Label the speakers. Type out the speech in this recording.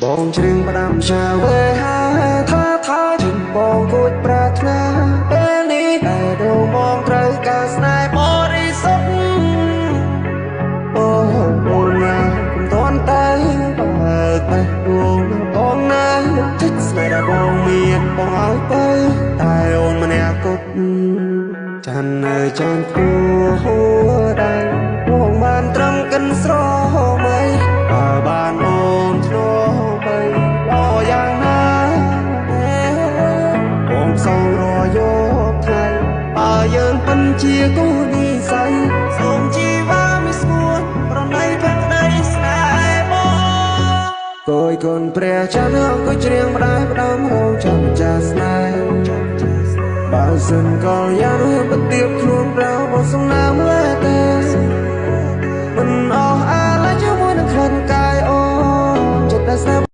Speaker 1: បងច្រៀងផ្ដាំឆាវេហាថាជិនបងគួចប្រាថ្នាពេលនេះតែរមងត្រូវការស្នេហ៍បរិសុទ្ធអូអូនណាកុំតន់តែបើកបេះដូងបងណាចិត្តស្នេហ៍ដែលបងមានបងឲ្យទៅតែអូនម្នាក់គត់ចាននៅចានគួដែរបងបានត្រឹមកិនស្រមៃបើបានអូនធ្នោបីល្អយ៉ាងណាបងសងរយកថ្ងៃបើយើងពិនជាគូនិស័យសូមជីវាមិនស្ងួនប្រណីភក្តីស្នេហ៍បងគយគុណព្រះច័ន្ទអង្គុយច្រៀងម្ដាយផ្ដាំរងចាំចាស់ស្នេហ៍បើសិនកលយ៉ាងនោះបទៀបខ្លួនប្រៅបងសំណាមលែតែមិនអស់អាឡ័យជាមួយនឹងក្លិនកាយអូនចិត្តតែស្នេហ៍